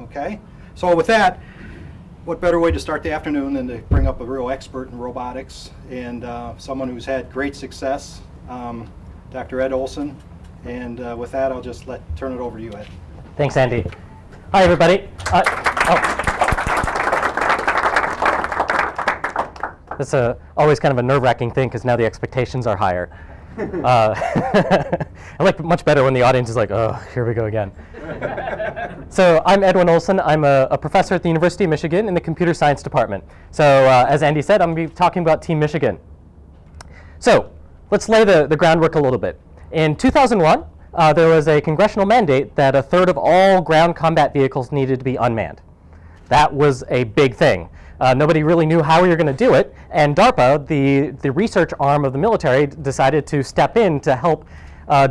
Okay? So with that, what better way to start the afternoon than to bring up a real expert in robotics and someone who's had great success, Dr. Ed Olson. And with that, I'll just turn it over to you, Ed. Thanks, Andy. Hi, everybody. That's always kind of a nerve-wracking thing because now the expectations are higher. I like it much better when the audience is like, oh, here we go again. So I'm Edwin Olson. I'm a professor at the University of Michigan in the computer science department. So as Andy said, I'm going to be talking about Team Michigan. So let's lay the groundwork a little bit. In 2001, there was a congressional mandate that a third of all ground combat vehicles needed to be unmanned. That was a big thing. Nobody really knew how we were going to do it, and DARPA, the research arm of the military, decided to step in to help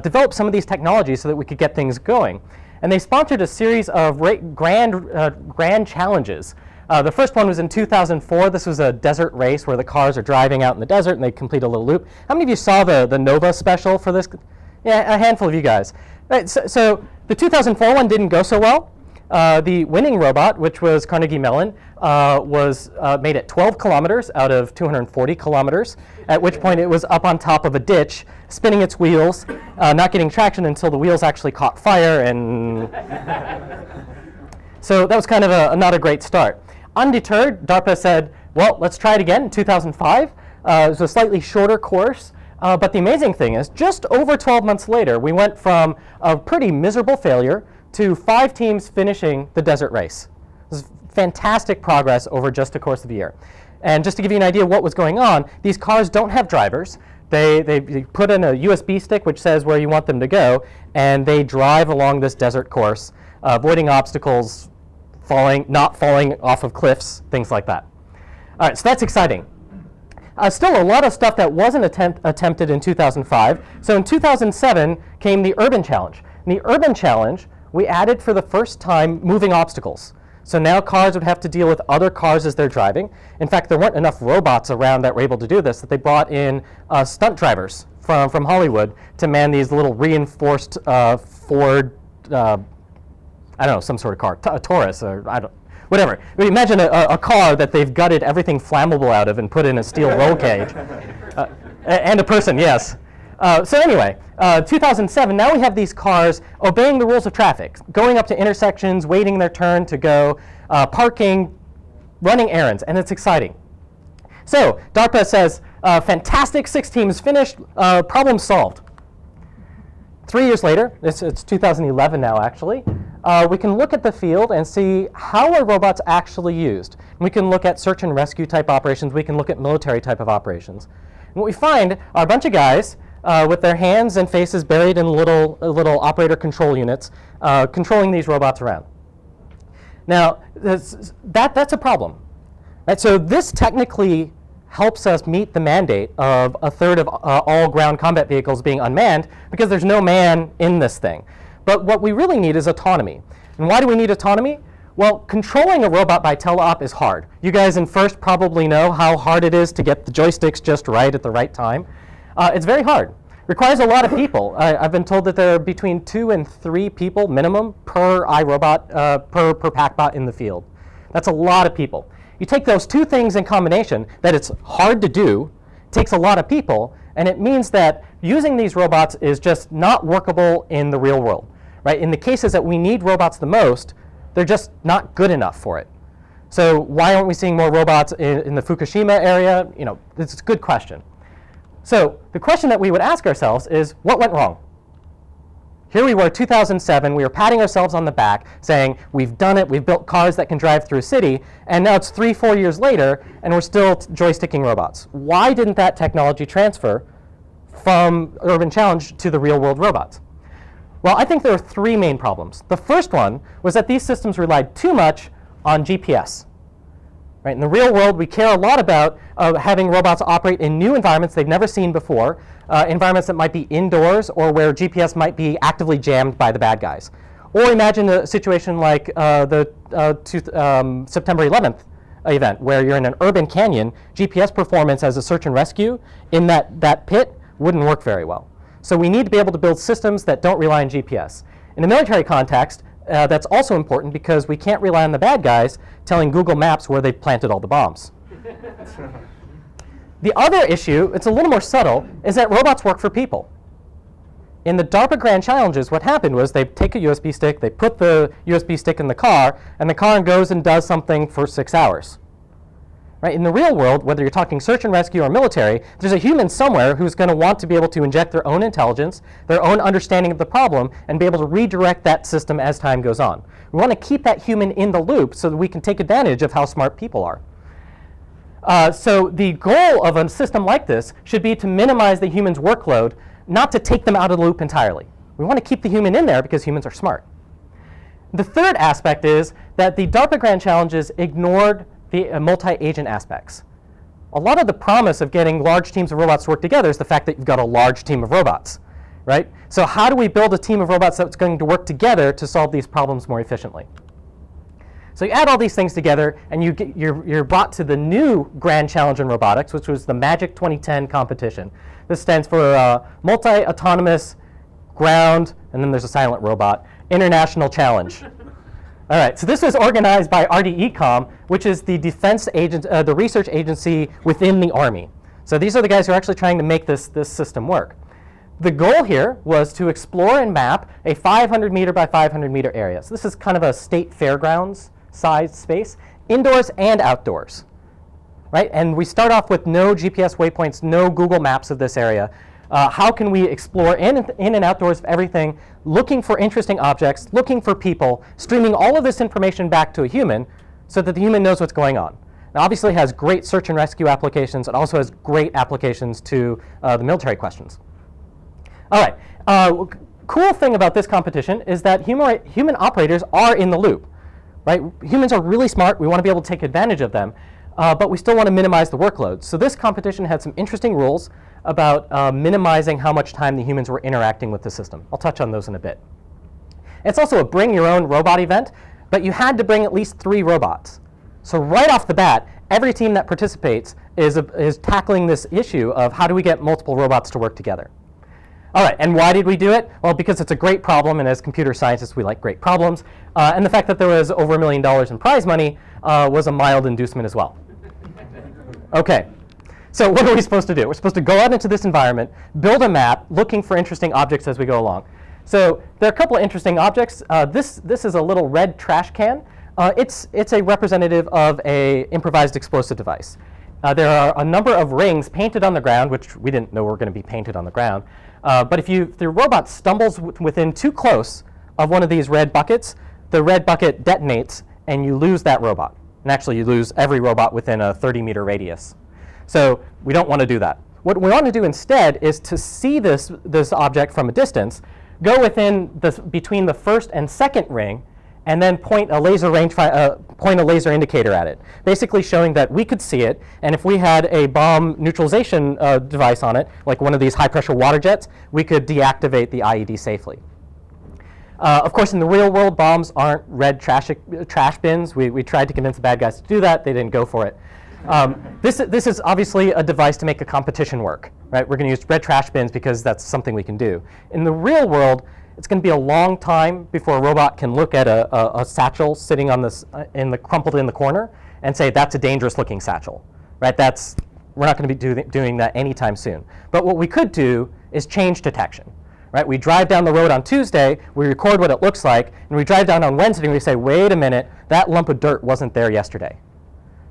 develop some of these technologies so that we could get things going. And they sponsored a series of grand challenges. The first one was in 2004. This was a desert race where the cars are driving out in the desert and they complete a little loop. How many of you saw the Nova special for this? Yeah, a handful of you guys. Right, so the 2004 one didn't go so well. The winning robot, which was Carnegie Mellon, was made at 12 kilometers out of 240 kilometers, at which point it was up on top of a ditch, spinning its wheels, not getting traction until the wheels actually caught fire, and so that was kind of not a great start. Undeterred, DARPA said, well, let's try it again in 2005. It was a slightly shorter course. But the amazing thing is, just over 12 months later, we went from a pretty miserable failure to 5 teams finishing the desert race. This is fantastic progress over just a course of a year. And just to give you an idea of what was going on, these cars don't have drivers. They put in a USB stick which says where you want them to go, and they drive along this desert course, avoiding obstacles, not falling off of cliffs, things like that. All right, so that's exciting. Still a lot of stuff that wasn't attempted in 2005. So in 2007 came the Urban Challenge. In the Urban Challenge, we added for the first time moving obstacles. So now cars would have to deal with other cars as they're driving. In fact, there weren't enough robots around that were able to do this, that they brought in stunt drivers from Hollywood to man these little reinforced Ford, I don't know, some sort of car, a Taurus, or whatever. I mean, imagine a car that they've gutted everything flammable out of and put in a steel roll cage. And a person, yes. So anyway, 2007, now we have these cars obeying the rules of traffic, going up to intersections, waiting their turn to go, parking, running errands, and it's exciting. So DARPA says, fantastic, 6 teams finished, problem solved. 3 years later, it's 2011 now actually, we can look at the field and see how are robots actually used. We can look at search and rescue type operations, we can look at military type of operations. And what we find are a bunch of guys with their hands and faces buried in little operator control units, controlling these robots around. Now, that's a problem. Right? So this technically helps us meet the mandate of a third of all ground combat vehicles being unmanned because there's no man in this thing. But what we really need is autonomy. And why do we need autonomy? Well, controlling a robot by teleop is hard. You guys in FIRST probably know how hard it is to get the joysticks just right at the right time. It's very hard. Requires a lot of people. I've been told that there are between 2 and 3 people minimum per iRobot, per PackBot in the field. That's a lot of people. You take those 2 things in combination, that it's hard to do, takes a lot of people, and it means that using these robots is just not workable in the real world. Right? In the cases that we need robots the most, they're just not good enough for it. So why aren't we seeing more robots in the Fukushima area? You know, it's a good question. So the question that we would ask ourselves is, what went wrong? Here we were, 2007, we were patting ourselves on the back, saying, we've done it, we've built cars that can drive through a city, and now it's 3-4 years later, and we're still joysticking robots. Why didn't that technology transfer from Urban Challenge to the real-world robots? Well, I think there are 3 main problems. The first one was that these systems relied too much on GPS. Right? In the real world, we care a lot about having robots operate in new environments they've never seen before, environments that might be indoors or where GPS might be actively jammed by the bad guys. Or imagine a situation like the September 11th event, where you're in an urban canyon. GPS performance as a search and rescue in that pit wouldn't work very well. So we need to be able to build systems that don't rely on GPS. In a military context, that's also important because we can't rely on the bad guys telling Google Maps where they planted all the bombs. The other issue, it's a little more subtle, is that robots work for people. In the DARPA Grand Challenges, what happened was they take a USB stick, they put the USB stick in the car, and the car goes and does something for 6 hours. Right? In the real world, whether you're talking search and rescue or military, there's a human somewhere who's going to want to be able to inject their own intelligence, their own understanding of the problem, and be able to redirect that system as time goes on. We want to keep that human in the loop so that we can take advantage of how smart people are. So the goal of a system like this should be to minimize the human's workload, not to take them out of the loop entirely. We want to keep the human in there because humans are smart. The third aspect is that the DARPA Grand Challenges ignored the multi-agent aspects. A lot of the promise of getting large teams of robots to work together is the fact that you've got a large team of robots, right? So how do we build a team of robots that's going to work together to solve these problems more efficiently? So you add all these things together, and you're brought to the new Grand Challenge in Robotics, which was the MAGIC 2010 competition. This stands for Multi-Autonomous Ground, and then there's a silent robot, International Challenge. All right, so this was organized by RDECOM, which is the the research agency within the Army. So these are the guys who are actually trying to make this system work. The goal here was to explore and map a 500 meter by 500 meter area. So this is kind of a state fairgrounds sized space, indoors and outdoors. Right? And we start off with no GPS waypoints, no Google Maps of this area. How can we explore in and outdoors of everything, looking for interesting objects, looking for people, streaming all of this information back to a human so that the human knows what's going on. It obviously has great search and rescue applications. It also has great applications to the military questions. All right. Cool thing about this competition is that human operators are in the loop. Right? Humans are really smart. We want to be able to take advantage of them. But we still want to minimize the workload. So this competition had some interesting rules about minimizing how much time the humans were interacting with the system. I'll touch on those in a bit. It's also a bring your own robot event, but you had to bring at least 3 robots. So right off the bat, every team that participates is tackling this issue of how do we get multiple robots to work together. All right, and why did we do it? Well, because it's a great problem, and as computer scientists, we like great problems. And the fact that there was over $1 million in prize money was a mild inducement as well. Okay, so what are we supposed to do? We're supposed to go out into this environment, build a map, looking for interesting objects as we go along. So there are a couple of interesting objects. This is a little red trash can. It's a representative of an improvised explosive device. There are a number of rings painted on the ground, which we didn't know were going to be painted on the ground. But if the robot stumbles within too close of one of these red buckets, the red bucket detonates, and you lose that robot. And actually, you lose every robot within a 30-meter radius. So we don't want to do that. What we want to do instead is to see this object from a distance, go between the first and second ring, and then point a laser indicator at it, basically showing that we could see it, and if we had a bomb neutralization device on it, like one of these high-pressure water jets, we could deactivate the IED safely. Of course, in the real world, bombs aren't red trash bins. We tried to convince the bad guys to do that. They didn't go for it. This is obviously a device to make a competition work. Right? We're going to use red trash bins because that's something we can do. In the real world, it's going to be a long time before a robot can look at a satchel sitting on this crumpled in the corner and say that's a dangerous-looking satchel. Right? We're not going to be doing that anytime soon. But what we could do is change detection. Right? We drive down the road on Tuesday, we record what it looks like, and we drive down on Wednesday and we say, wait a minute, that lump of dirt wasn't there yesterday.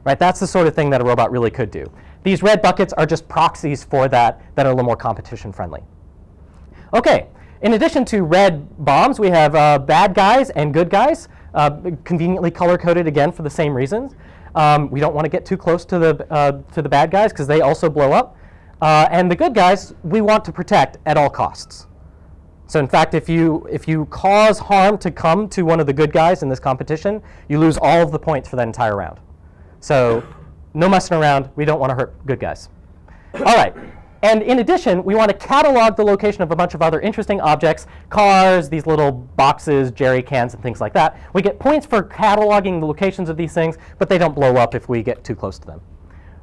Right? That's the sort of thing that a robot really could do. These red buckets are just proxies for that are a little more competition friendly. Okay, in addition to red bombs, we have bad guys and good guys, conveniently color-coded again for the same reasons. We don't want to get too close to the bad guys because they also blow up. And the good guys, we want to protect at all costs. So in fact, if you cause harm to come to one of the good guys in this competition, you lose all of the points for that entire round. So no messing around. We don't want to hurt good guys. All right. And in addition, we want to catalog the location of a bunch of other interesting objects, cars, these little boxes, jerry cans, and things like that. We get points for cataloging the locations of these things, but they don't blow up if we get too close to them.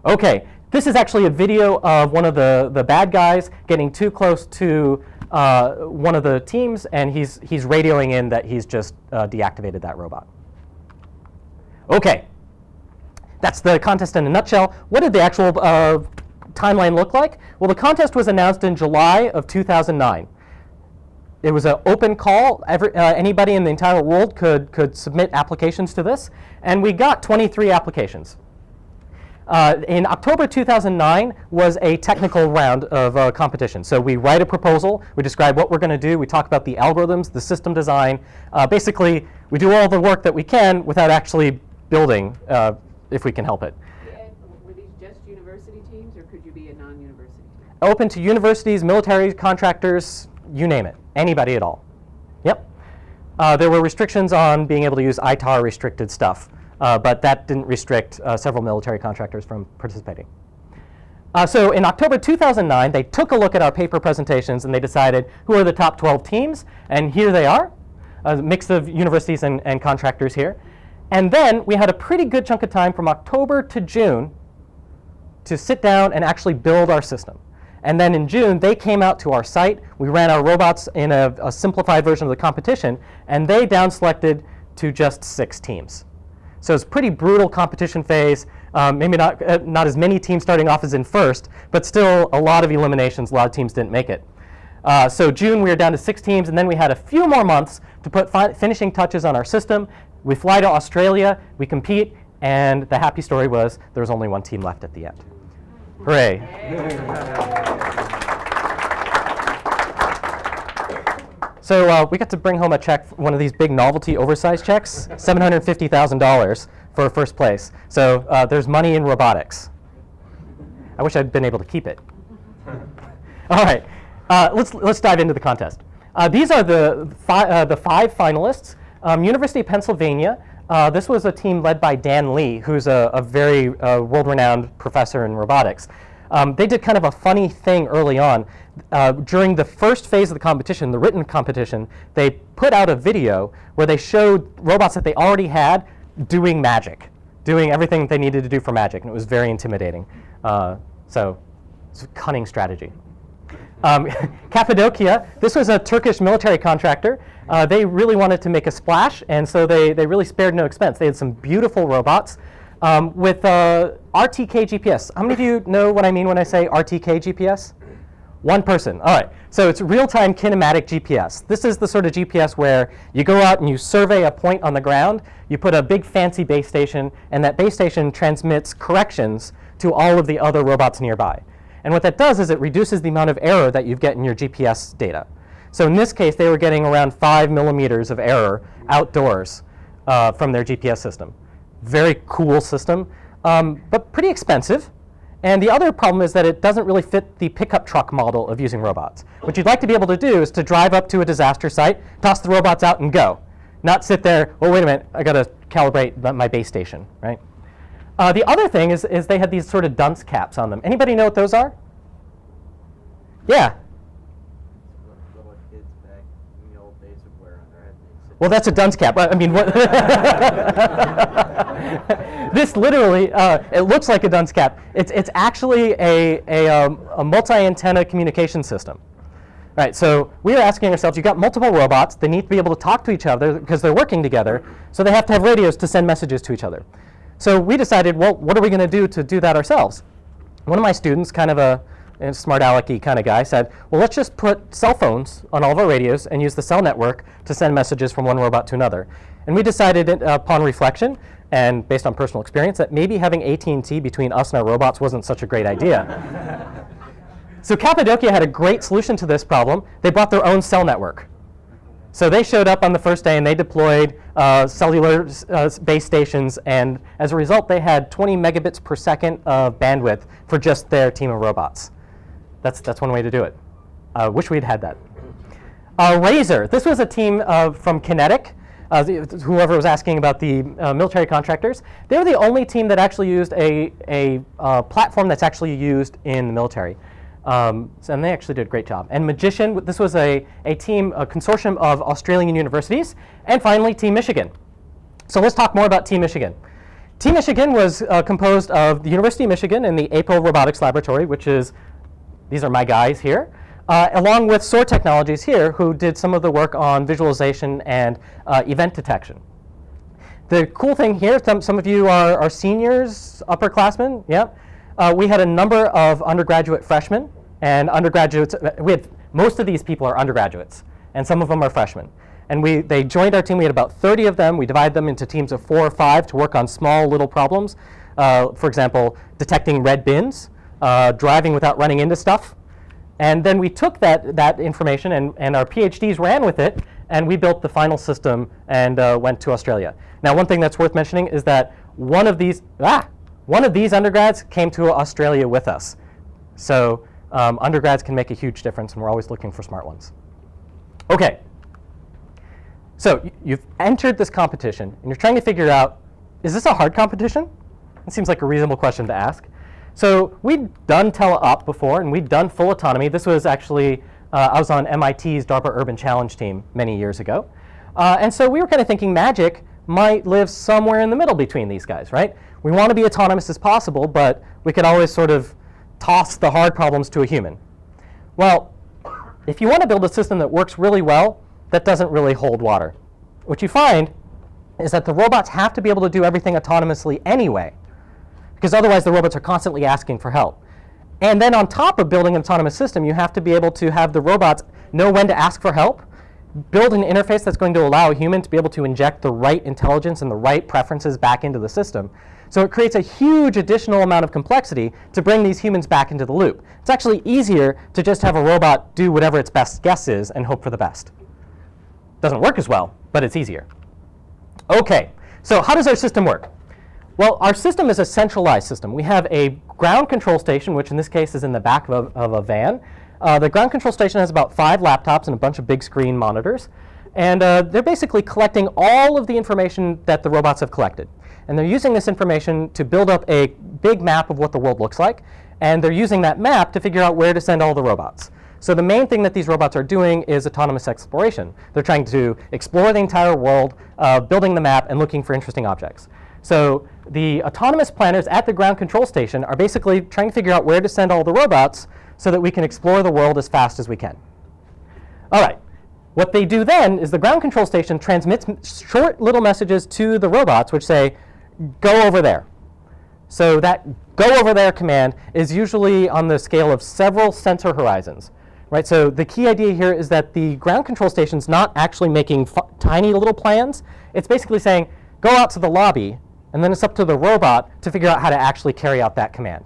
Okay, this is actually a video of one of the bad guys getting too close to one of the teams, and he's radioing in that he's just deactivated that robot. Okay, that's the contest in a nutshell. What did the actual timeline look like? Well, the contest was announced in July of 2009. It was an open call. Anybody in the entire world could submit applications to this, and we got 23 applications. In October 2009 was a technical round of competition. So we write a proposal, we describe what we're going to do, we talk about the algorithms, the system design. Basically, we do all the work that we can without actually building, if we can help it. And were these just university teams, or could you be a non-university team? Open to universities, military contractors, you name it, anybody at all. Yep. There were restrictions on being able to use ITAR restricted stuff. But that didn't restrict several military contractors from participating. So in October 2009, they took a look at our paper presentations and they decided who are the top 12 teams, and here they are, a mix of universities and contractors here. And then we had a pretty good chunk of time from October to June to sit down and actually build our system. And then in June, they came out to our site. We ran our robots in a simplified version of the competition, and they down selected to just 6 teams. So it's a pretty brutal competition phase. Maybe not as many teams starting off as in first, but still a lot of eliminations. A lot of teams didn't make it. So June, we were down to 6 teams, and then we had a few more months to put finishing touches on our system. We fly to Australia, we compete, and the happy story was there was only 1 team left at the end. Hooray. So we got to bring home a check, one of these big novelty oversized checks, $750,000 for first place. So there's money in robotics. I wish I'd been able to keep it. All right, let's dive into the contest. These are the 5 finalists. University of Pennsylvania. This was a team led by Dan Lee, who's a very world-renowned professor in robotics. They did kind of a funny thing early on. During the first phase of the competition, the written competition, they put out a video where they showed robots that they already had doing magic, doing everything they needed to do for magic, and it was very intimidating. So it's a cunning strategy. Cappadocia, this was a Turkish military contractor. They really wanted to make a splash, and so they really spared no expense. They had some beautiful robots with RTK GPS. How many of you know what I mean when I say RTK GPS? 1 person. All right. So it's real-time kinematic GPS. This is the sort of GPS where you go out and you survey a point on the ground, you put a big fancy base station, and that base station transmits corrections to all of the other robots nearby. And what that does is it reduces the amount of error that you get in your GPS data. So in this case, they were getting around 5 millimeters of error outdoors from their GPS system. Very cool system, but pretty expensive. And the other problem is that it doesn't really fit the pickup truck model of using robots. What you'd like to be able to do is to drive up to a disaster site, toss the robots out and go. Not sit there, oh, wait a minute, I got to calibrate my base station, right? The other thing is they had these sort of dunce caps on them. Anybody know what those are? Yeah. Little kids back in the old days would wear on their head. Well, that's a dunce cap. I mean, what? This literally, it looks like a dunce cap. It's actually a multi-antenna communication system. Right, so we are asking ourselves, you've got multiple robots, they need to be able to talk to each other because they're working together, so they have to have radios to send messages to each other. So we decided, well, what are we going to do that ourselves? One of my students, kind of a smart alecky kind of guy, said, well, let's just put cell phones on all of our radios and use the cell network to send messages from one robot to another. And we decided upon reflection and based on personal experience that maybe having AT&T between us and our robots wasn't such a great idea. So Cappadocia had a great solution to this problem. They brought their own cell network. So they showed up on the first day and they deployed cellular base stations, and as a result they had 20 megabits per second of bandwidth for just their team of robots. That's one way to do it. Wish we'd had that. Razor, this was a team from Kinetic. Whoever was asking about the military contractors, they were the only team that actually used a platform that's actually used in the military. And they actually did a great job. And Magician, this was a team, a consortium of Australian universities. And finally, Team Michigan. So let's talk more about Team Michigan. Team Michigan was composed of the University of Michigan and the April Robotics Laboratory, which is, these are my guys here. along with SOAR Technologies here, who did some of the work on visualization and event detection. The cool thing here, some of you are seniors, upperclassmen, yeah. We had a number of undergraduate freshmen and undergraduates. Most of these people are undergraduates, and some of them are freshmen. And they joined our team. We had about 30 of them. We divided them into teams of 4 or 5 to work on small little problems. For example, detecting red bins, driving without running into stuff. And then we took that information and our PhDs ran with it, and we built the final system and went to Australia. Now, one thing that's worth mentioning is that one of these undergrads came to Australia with us. So undergrads can make a huge difference, and we're always looking for smart ones. Okay. So you've entered this competition, and you're trying to figure out, is this a hard competition? It seems like a reasonable question to ask. So we'd done tele-op before, and we'd done full autonomy. This was actually, I was on MIT's DARPA Urban Challenge team many years ago. And so we were kind of thinking magic might live somewhere in the middle between these guys, right? We want to be autonomous as possible, but we could always sort of toss the hard problems to a human. Well, if you want to build a system that works really well, that doesn't really hold water. What you find is that the robots have to be able to do everything autonomously anyway, because otherwise the robots are constantly asking for help. And then on top of building an autonomous system, you have to be able to have the robots know when to ask for help, build an interface that's going to allow a human to be able to inject the right intelligence and the right preferences back into the system. So it creates a huge additional amount of complexity to bring these humans back into the loop. It's actually easier to just have a robot do whatever its best guess is and hope for the best. Doesn't work as well, but it's easier. Okay, so how does our system work? Well, our system is a centralized system. We have a ground control station, which in this case is in the back of a van. The ground control station has about 5 laptops and a bunch of big screen monitors. And they're basically collecting all of the information that the robots have collected. And they're using this information to build up a big map of what the world looks like. And they're using that map to figure out where to send all the robots. So the main thing that these robots are doing is autonomous exploration. They're trying to explore the entire world, building the map, and looking for interesting objects. So the autonomous planners at the ground control station are basically trying to figure out where to send all the robots so that we can explore the world as fast as we can. All right. What they do then is the ground control station transmits short little messages to the robots which say, go over there. So that go over there command is usually on the scale of several sensor horizons. Right, so the key idea here is that the ground control station's not actually making tiny little plans. It's basically saying, go out to the lobby, and then it's up to the robot to figure out how to actually carry out that command.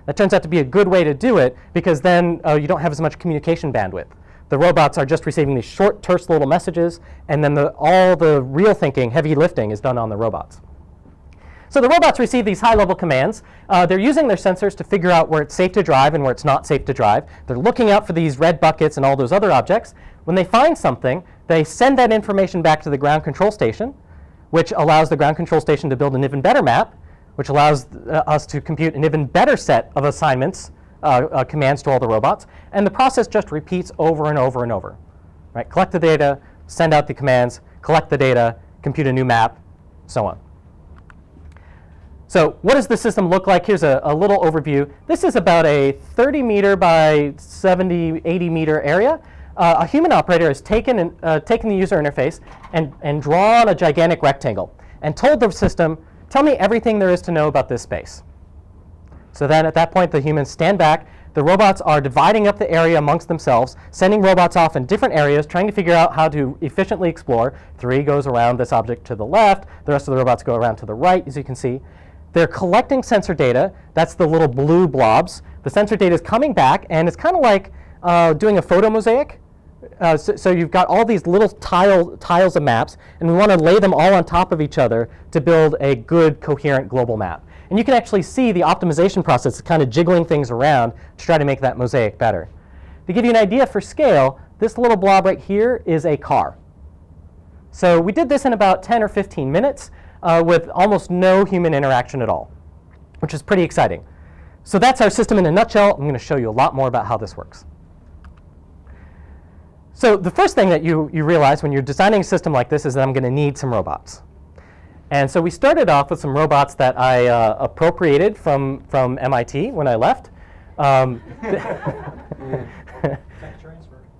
That turns out to be a good way to do it, because then you don't have as much communication bandwidth. The robots are just receiving these short, terse little messages, and then all the real thinking, heavy lifting, is done on the robots. So the robots receive these high-level commands. They're using their sensors to figure out where it's safe to drive and where it's not safe to drive. They're looking out for these red buckets and all those other objects. When they find something, they send that information back to the ground control station, which allows the ground control station to build an even better map, which allows us to compute an even better set of assignments, commands to all the robots. And the process just repeats over and over and over. Right? Collect the data, send out the commands, collect the data, compute a new map, so on. So what does the system look like? Here's a little overview. This is about a 30 meter by 70, 80 meter area. A human operator has taken the user interface and drawn a gigantic rectangle and told the system, tell me everything there is to know about this space. So then at that point, the humans stand back. The robots are dividing up the area amongst themselves, sending robots off in different areas, trying to figure out how to efficiently explore. 3 goes around this object to the left. The rest of the robots go around to the right, as you can see. They're collecting sensor data. That's the little blue blobs. The sensor data is coming back, and it's kind of like doing a photo mosaic. So you've got all these little tiles of maps, and we want to lay them all on top of each other to build a good, coherent global map. And you can actually see the optimization process kind of jiggling things around to try to make that mosaic better. To give you an idea for scale, this little blob right here is a car. So we did this in about 10 or 15 minutes. With almost no human interaction at all, which is pretty exciting. So that's our system in a nutshell. I'm going to show you a lot more about how this works. So the first thing that you realize when you're designing a system like this is that I'm going to need some robots. And so we started off with some robots that I appropriated from MIT when I left.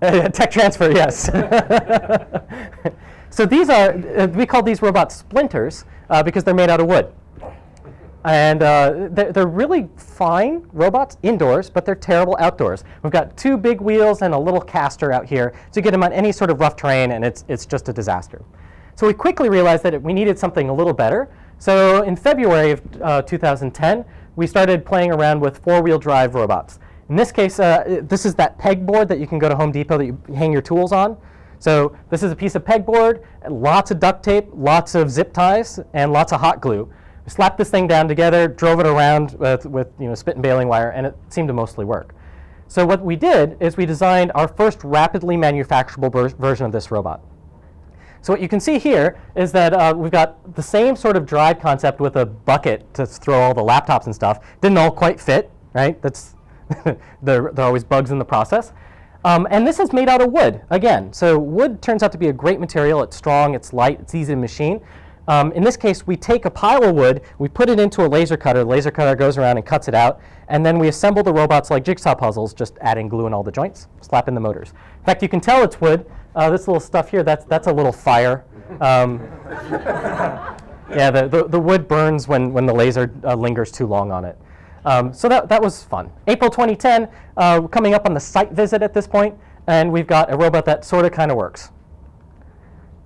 Tech transfer, yes. So these are, we call these robots splinters because they're made out of wood. And they're really fine robots indoors, but they're terrible outdoors. We've got 2 big wheels and a little caster out here, so you get them on any sort of rough terrain, and it's just a disaster. So we quickly realized that we needed something a little better. So in February of 2010, we started playing around with 4-wheel drive robots. In this case, this is that pegboard that you can go to Home Depot that you hang your tools on. So this is a piece of pegboard, lots of duct tape, lots of zip ties, and lots of hot glue. We slapped this thing down together, drove it around with spit and baling wire, and it seemed to mostly work. So what we did is we designed our first rapidly manufacturable version of this robot. So what you can see here is that we've got the same sort of drive concept with a bucket to throw all the laptops and stuff. Didn't all quite fit, right? That's there are always bugs in the process. And this is made out of wood, again. So wood turns out to be a great material. It's strong, it's light, it's easy to machine. In this case, we take a pile of wood, we put it into a laser cutter. The laser cutter goes around and cuts it out. And then we assemble the robots like jigsaw puzzles, just adding glue in all the joints, slap in the motors. In fact, you can tell it's wood. This little stuff here, that's a little fire. Yeah, the wood burns when the laser lingers too long on it. So that was fun. April 2010, we're coming up on the site visit at this point, and we've got a robot that sort of kind of works.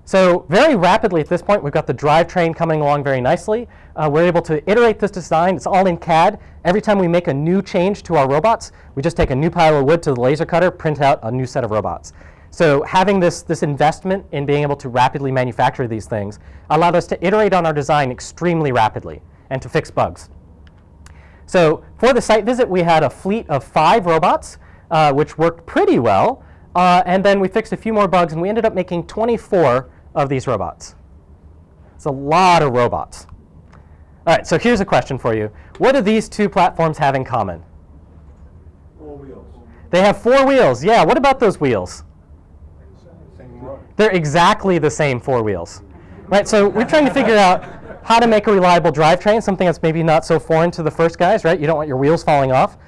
So very rapidly at this point, we've got the drivetrain coming along very nicely. We're able to iterate this design. It's all in CAD. Every time we make a new change to our robots, we just take a new pile of wood to the laser cutter, print out a new set of robots. So having this investment in being able to rapidly manufacture these things allowed us to iterate on our design extremely rapidly and to fix bugs. So for the site visit, we had a fleet of 5 robots, which worked pretty well. And then we fixed a few more bugs, and we ended up making 24 of these robots. It's a lot of robots. All right, so here's a question for you. What do these 2 platforms have in common? 4 wheels. They have 4 wheels. Yeah, what about those wheels? Same run. They're exactly the same 4 wheels. Right, so we're trying to figure out how to make a reliable drivetrain, something that's maybe not so foreign to the first guys, right? You don't want your wheels falling off.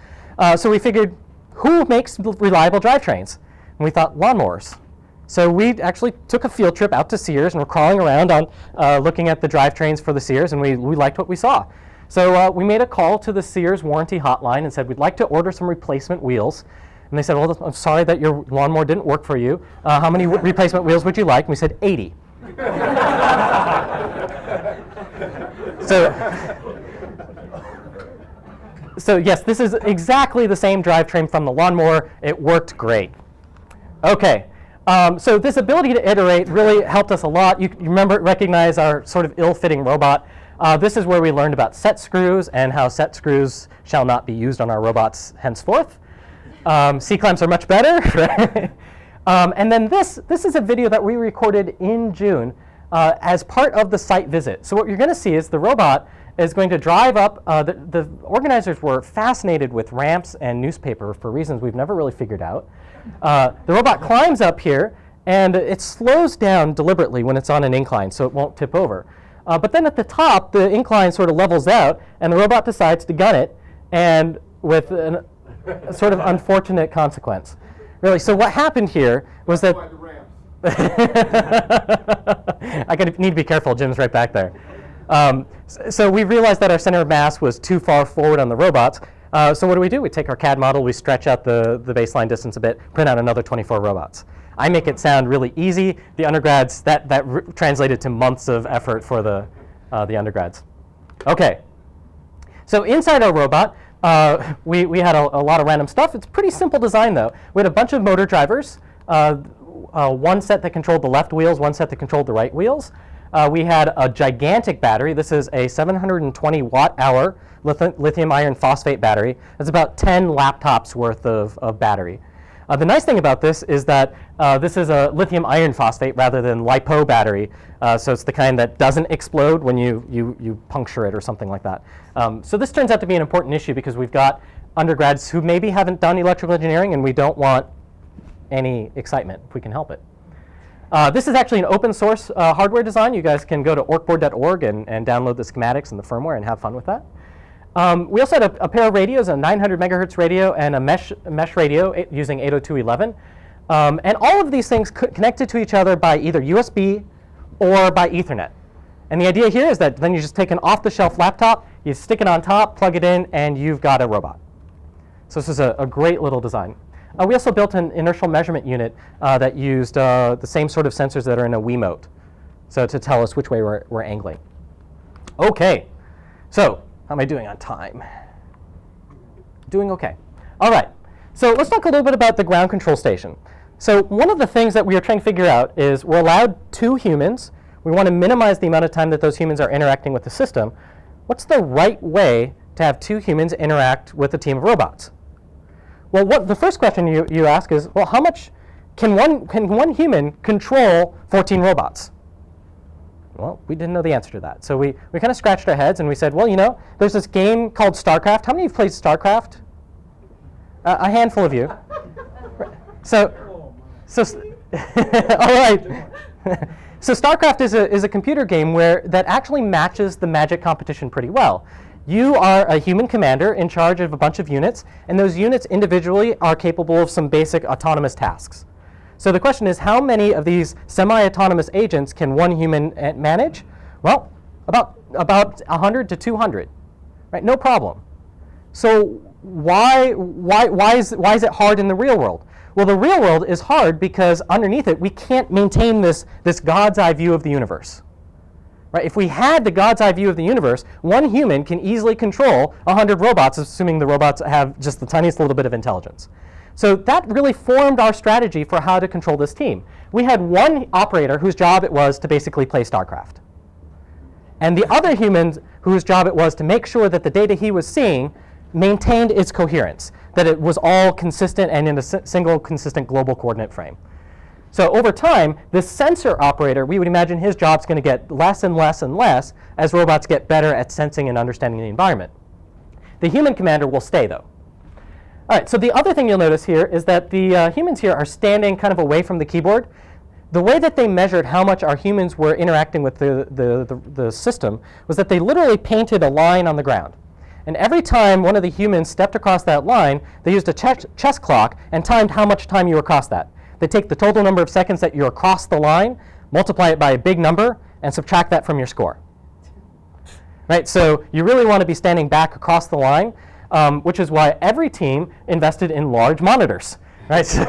So we figured, who makes reliable drivetrains? And we thought, lawnmowers. So we actually took a field trip out to Sears, and we're crawling around on looking at the drivetrains for the Sears, and we liked what we saw. So we made a call to the Sears warranty hotline and said, we'd like to order some replacement wheels. And they said, well, I'm sorry that your lawnmower didn't work for you. How many replacement wheels would you like? And we said, 80. So yes, this is exactly the same drivetrain from the lawnmower. It worked great. Okay, so this ability to iterate really helped us a lot. You recognize our sort of ill-fitting robot. This is where we learned about set screws and how set screws shall not be used on our robots henceforth. C-clamps are much better. Right? And then this is a video that we recorded in June as part of the site visit. So what you're going to see is the robot is going to drive up. The organizers were fascinated with ramps and newspaper for reasons we've never really figured out. The robot climbs up here, and it slows down deliberately when it's on an incline so it won't tip over. But then at the top, the incline sort of levels out, and the robot decides to gun it, and with a sort of unfortunate consequence. Really, so what happened here was that... I need to be careful, Jim's right back there. So we realized that our center of mass was too far forward on the robots. So what do? We take our CAD model, we stretch out the baseline distance a bit, print out another 24 robots. I make it sound really easy. The undergrads, that translated to months of effort for the undergrads. Okay, so inside our robot, we had a lot of random stuff. It's a pretty simple design, though. We had a bunch of motor drivers, one set that controlled the left wheels, one set that controlled the right wheels. We had a gigantic battery. This is a 720 watt-hour lithium iron phosphate battery. That's about 10 laptops worth of battery. The nice thing about this is that this is a lithium iron phosphate rather than LiPo battery. So it's the kind that doesn't explode when you puncture it or something like that. So this turns out to be an important issue because we've got undergrads who maybe haven't done electrical engineering, and we don't want any excitement if we can help it. This is actually an open source hardware design. You guys can go to orkboard.org and download the schematics and the firmware and have fun with that. We also had a pair of radios, a 900 megahertz radio and a mesh radio using 802.11. And all of these things connected to each other by either USB or by Ethernet. And the idea here is that then you just take an off-the-shelf laptop, you stick it on top, plug it in, and you've got a robot. So this is a great little design. We also built an inertial measurement unit that used the same sort of sensors that are in a Wiimote, so to tell us which way we're angling. Okay, so how am I doing on time? Doing okay. All right, so let's talk a little bit about the ground control station. So one of the things that we are trying to figure out is we're allowed 2 humans. We want to minimize the amount of time that those humans are interacting with the system. What's the right way to have 2 humans interact with a team of robots? Well, the first question you ask is, well, how much can one human control 14 robots? Well, we didn't know the answer to that. So we kind of scratched our heads and we said, well, you know, there's this game called StarCraft. How many of you played StarCraft? A handful of you. So all right. So StarCraft is a computer game that actually matches the Magic competition pretty well. You are a human commander in charge of a bunch of units, and those units individually are capable of some basic autonomous tasks. So the question is, how many of these semi-autonomous agents can one human manage? Well, about 100 to 200, right? No problem. So why is it hard in the real world? Well, the real world is hard because underneath it, we can't maintain this God's eye view of the universe. Right? If we had the God's eye view of the universe, one human can easily control 100 robots, assuming the robots have just the tiniest little bit of intelligence. So that really formed our strategy for how to control this team. We had one operator whose job it was to basically play StarCraft. And the other human whose job it was to make sure that the data he was seeing maintained its coherence, that it was all consistent and in a single consistent global coordinate frame. So over time, this sensor operator, we would imagine his job's going to get less and less and less as robots get better at sensing and understanding the environment. The human commander will stay, though. All right, so the other thing you'll notice here is that the humans here are standing kind of away from the keyboard. The way that they measured how much our humans were interacting with the system was that they literally painted a line on the ground. And every time one of the humans stepped across that line, they used a chess clock and timed how much time you were across that. They take the total number of seconds that you're across the line, multiply it by a big number, and subtract that from your score. Right? So you really want to be standing back across the line, which is why every team invested in large monitors. Right? So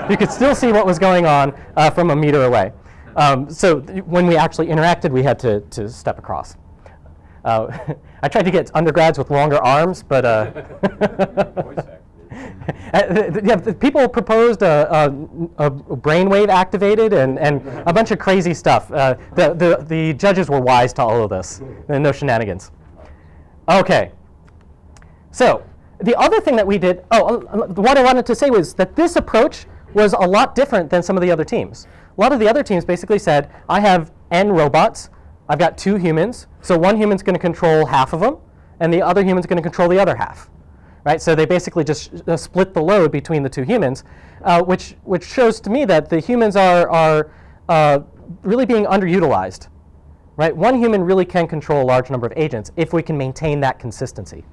you could still see what was going on from a meter away. So when we actually interacted, we had to step across. I tried to get undergrads with longer arms, but yeah, people proposed a brainwave activated and a bunch of crazy stuff. The judges were wise to all of this, and no shenanigans. Okay, so the other thing that we did, what I wanted to say was that this approach was a lot different than some of the other teams. A lot of the other teams basically said, I have N robots, I've got 2 humans, so one human's going to control half of them, and the other human's going to control the other half. Right? So they basically just split the load between the 2 humans, which shows to me that the humans are really being underutilized. Right? One human really can control a large number of agents if we can maintain that consistency.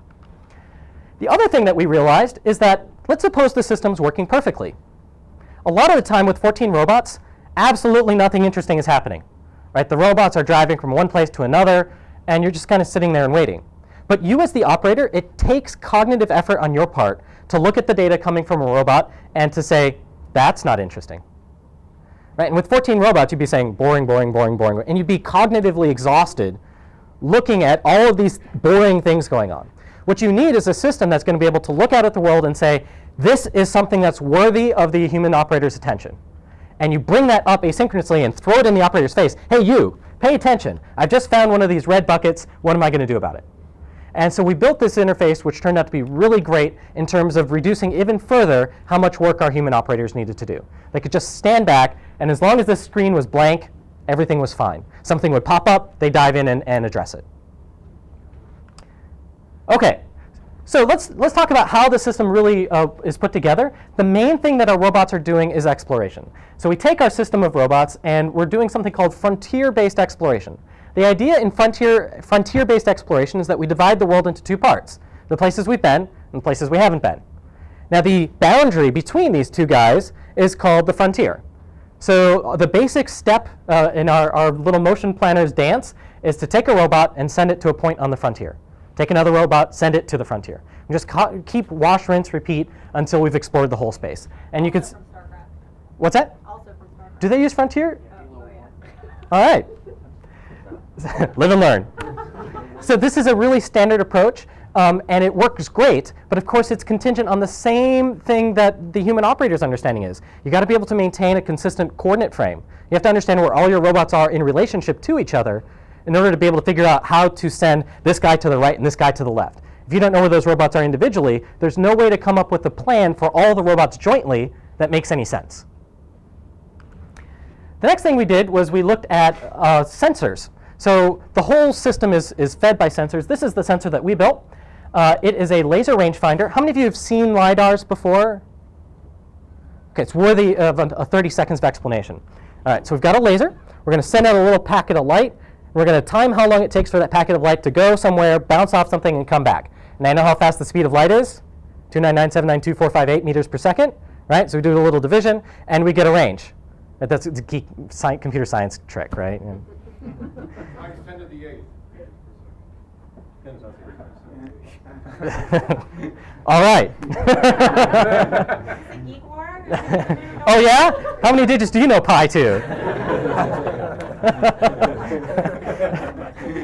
The other thing that we realized is that let's suppose the system's working perfectly. A lot of the time with 14 robots, absolutely nothing interesting is happening. Right? The robots are driving from one place to another, and you're just kind of sitting there and waiting. But you as the operator, it takes cognitive effort on your part to look at the data coming from a robot and to say, that's not interesting. Right? And with 14 robots, you'd be saying, boring, boring, boring, boring. And you'd be cognitively exhausted looking at all of these boring things going on. What you need is a system that's going to be able to look out at the world and say, this is something that's worthy of the human operator's attention. And you bring that up asynchronously and throw it in the operator's face. Hey, you, pay attention. I've just found one of these red buckets. What am I going to do about it? And so we built this interface, which turned out to be really great in terms of reducing even further how much work our human operators needed to do. They could just stand back, and as long as the screen was blank, everything was fine. Something would pop up, they dive in and address it. Okay, so let's talk about how the system really is put together. The main thing that our robots are doing is exploration. So we take our system of robots, and we're doing something called frontier-based exploration. The idea in frontier-based exploration is that we divide the world into 2 parts, the places we've been and the places we haven't been. Now the boundary between these 2 guys is called the frontier. So the basic step in our little motion planner's dance is to take a robot and send it to a point on the frontier. Take another robot, send it to the frontier. And just keep wash, rinse, repeat until we've explored the whole space. And you can. From StarCraft. What's that? Also from StarCraft. Do they use frontier? Oh, yeah. All right. Live and learn. So this is a really standard approach, and it works great, but of course it's contingent on the same thing that the human operator's understanding is. You got to be able to maintain a consistent coordinate frame. You have to understand where all your robots are in relationship to each other in order to be able to figure out how to send this guy to the right and this guy to the left. If you don't know where those robots are individually, there's no way to come up with a plan for all the robots jointly that makes any sense. The next thing we did was we looked at sensors. So the whole system is fed by sensors. This is the sensor that we built. It is a laser rangefinder. How many of you have seen LiDARs before? Okay, it's worthy of a 30 seconds of explanation. All right, so we've got a laser. We're going to send out a little packet of light. We're going to time how long it takes for that packet of light to go somewhere, bounce off something, and come back. And I know how fast the speed of light is, 299,792,458 meters per second. Right? So we do a little division, and we get a range. That's a geek computer science trick, right? Yeah. Times 10 to the 8th. 10 sounds pretty nice. All right. Is it Geek War? Oh yeah? How many digits do you know pi to?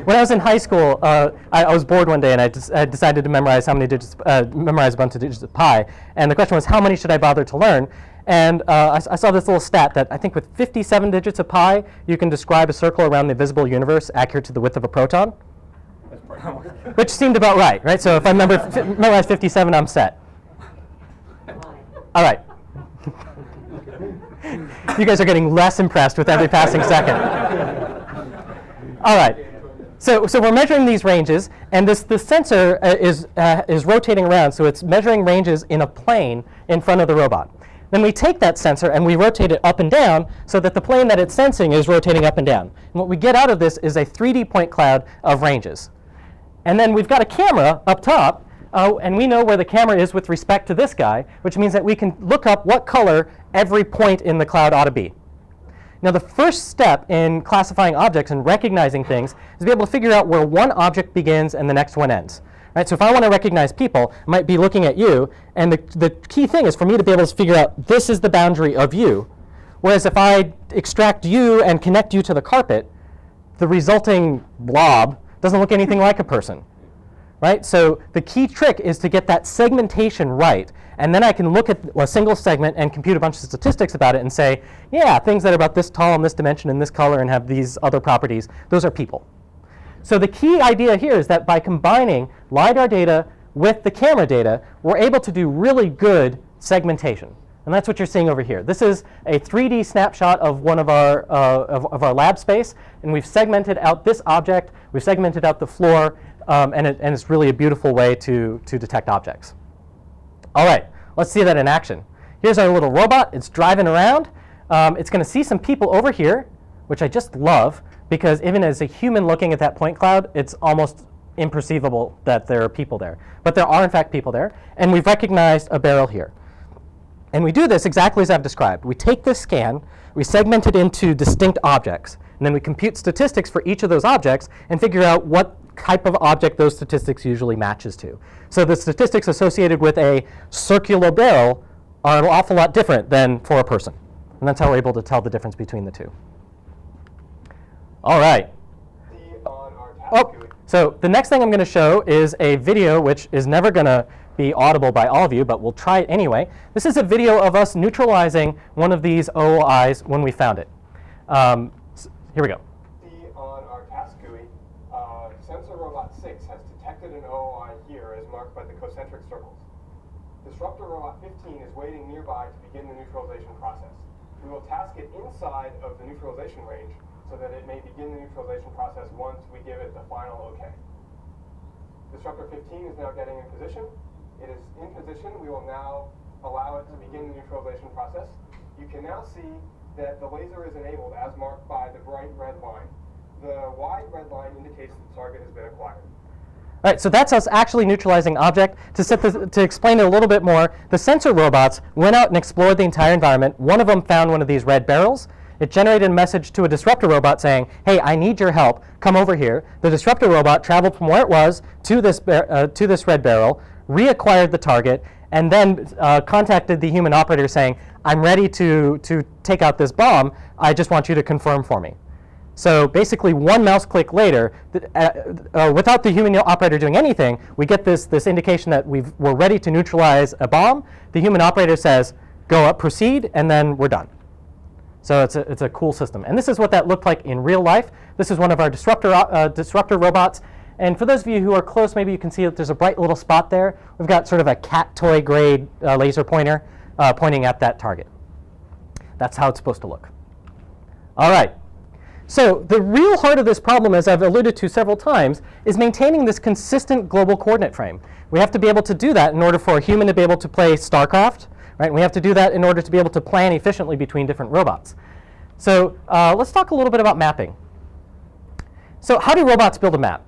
When I was in high school, I was bored one day and I decided to memorize memorize a bunch of digits of pi. And the question was, how many should I bother to learn? And I saw this little stat that I think with 57 digits of pi, you can describe a circle around the visible universe accurate to the width of a proton. Which seemed about right? So if I memorize 57, I'm set. All right. You guys are getting less impressed with every passing second. All right. So we're measuring these ranges, and this sensor is rotating around, so it's measuring ranges in a plane in front of the robot. Then we take that sensor and we rotate it up and down so that the plane that it's sensing is rotating up and down. And what we get out of this is a 3D point cloud of ranges. And then we've got a camera up top, and we know where the camera is with respect to this guy, which means that we can look up what color every point in the cloud ought to be. Now the first step in classifying objects and recognizing things is to be able to figure out where one object begins and the next one ends. Right? So if I want to recognize people, I might be looking at you, and the key thing is for me to be able to figure out this is the boundary of you. Whereas if I extract you and connect you to the carpet, the resulting blob doesn't look anything like a person. Right? So the key trick is to get that segmentation right, and then I can look at a single segment and compute a bunch of statistics about it and say, yeah, things that are about this tall and this dimension and this color and have these other properties, those are people. So the key idea here is that by combining LiDAR data with the camera data, we're able to do really good segmentation. And that's what you're seeing over here. This is a 3D snapshot of one of our lab space, and we've segmented out this object, we've segmented out the floor, and it's really a beautiful way to detect objects. All right, let's see that in action. Here's our little robot. It's driving around. It's going to see some people over here, which I just love, because even as a human looking at that point cloud, it's almost imperceivable that there are people there. But there are, in fact, people there. And we've recognized a barrel here. And we do this exactly as I've described. We take this scan, we segment it into distinct objects, and then we compute statistics for each of those objects and figure out what type of object those statistics usually matches to. So the statistics associated with a circular barrel are an awful lot different than for a person. And that's how we're able to tell the difference between the two. All right. Oh, so the next thing I'm going to show is a video which is never going to be audible by all of you, but we'll try it anyway. This is a video of us neutralizing one of these OOIs when we found it. Here we go. On our task GUI, sensor robot 6 has detected an OOI here as marked by the concentric circles. Disruptor robot 15 is waiting nearby to begin the neutralization process. We will task it inside of the neutralization range so that it may begin the neutralization process once we give it the final OK. Disruptor 15 is now getting in position. It is in position. We will now allow it to begin the neutralization process. You can now see that the laser is enabled as marked by the bright red line. The wide red line indicates that the target has been acquired. All right, so that's us actually neutralizing object. To explain it a little bit more, the sensor robots went out and explored the entire environment. One of them found one of these red barrels. It generated a message to a disruptor robot saying, hey, I need your help. Come over here. The disruptor robot traveled from where it was to this red barrel, reacquired the target, and then contacted the human operator saying, I'm ready to take out this bomb. I just want you to confirm for me. So basically, one mouse click later, without the human operator doing anything, we get this indication that we're ready to neutralize a bomb. The human operator says, go up, proceed, and then we're done. So it's a cool system. And this is what that looked like in real life. This is one of our disruptor robots. And for those of you who are close, maybe you can see that there's a bright little spot there. We've got sort of a cat toy grade laser pointer pointing at that target. That's how it's supposed to look. All right. So the real heart of this problem, as I've alluded to several times, is maintaining this consistent global coordinate frame. We have to be able to do that in order for a human to be able to play StarCraft. Right? We have to do that in order to be able to plan efficiently between different robots. So let's talk a little bit about mapping. So how do robots build a map?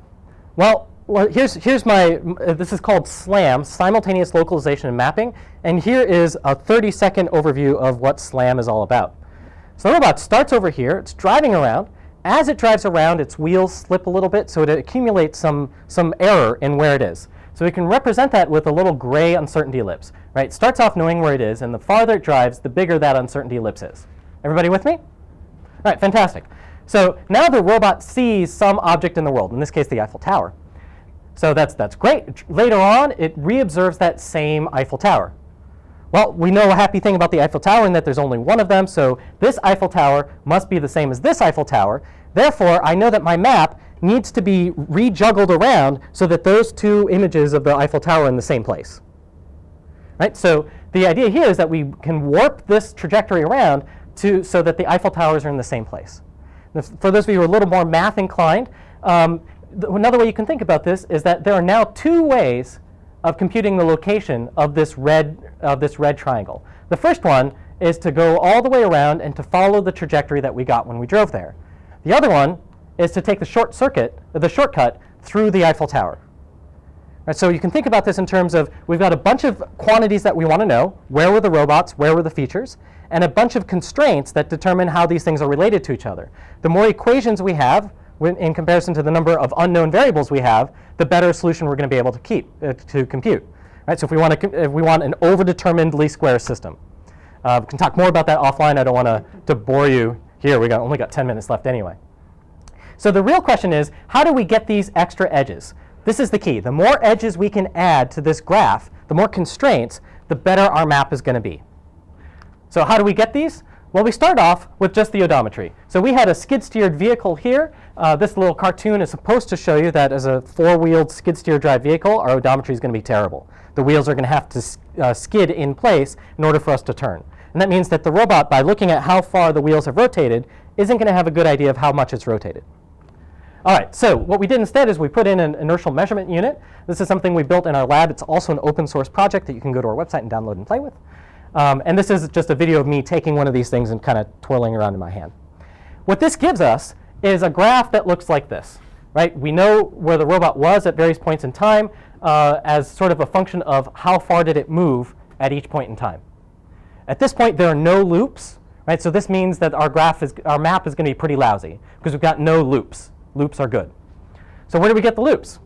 Well here's my, this is called SLAM, Simultaneous Localization and Mapping. And here is a 30-second overview of what SLAM is all about. So the robot starts over here. It's driving around. As it drives around, its wheels slip a little bit, so it accumulates some error in where it is. So we can represent that with a little gray uncertainty ellipse. Right? It starts off knowing where it is, and the farther it drives, the bigger that uncertainty ellipse is. Everybody with me? All right, fantastic. So now the robot sees some object in the world, in this case the Eiffel Tower. So that's great. Later on, it reobserves that same Eiffel Tower. Well, we know a happy thing about the Eiffel Tower in that there's only one of them, so this Eiffel Tower must be the same as this Eiffel Tower. Therefore, I know that my map needs to be rejuggled around so that those two images of the Eiffel Tower are in the same place. Right? So the idea here is that we can warp this trajectory around so that the Eiffel Towers are in the same place. For those of you who are a little more math inclined, another way you can think about this is that there are now two ways of computing the location of this red triangle. The first one is to go all the way around and to follow the trajectory that we got when we drove there. The other one is to take the shortcut through the Eiffel Tower. Right, so you can think about this in terms of we've got a bunch of quantities that we want to know. Where were the robots? Where were the features? And a bunch of constraints that determine how these things are related to each other. The more equations we have in comparison to the number of unknown variables we have, the better solution we're going to be able to compute. Right? So if we want an overdetermined least squares system. We can talk more about that offline. I don't want to bore you here. We only got 10 minutes left anyway. So the real question is, how do we get these extra edges? This is the key. The more edges we can add to this graph, the more constraints, the better our map is going to be. So how do we get these? Well, we start off with just the odometry. So we had a skid-steered vehicle here. This little cartoon is supposed to show you that as a four-wheeled skid-steer drive vehicle, our odometry is going to be terrible. The wheels are going to have to skid in place in order for us to turn. And that means that the robot, by looking at how far the wheels have rotated, isn't going to have a good idea of how much it's rotated. All right, so what we did instead is we put in an inertial measurement unit. This is something we built in our lab. It's also an open source project that you can go to our website and download and play with. And this is just a video of me taking one of these things and kind of twirling around in my hand. What this gives us is a graph that looks like this. Right? We know where the robot was at various points in time as sort of a function of how far did it move at each point in time. At this point, there are no loops. Right? So this means that our map is going to be pretty lousy because we've got no loops. Loops are good. So where do we get the loops?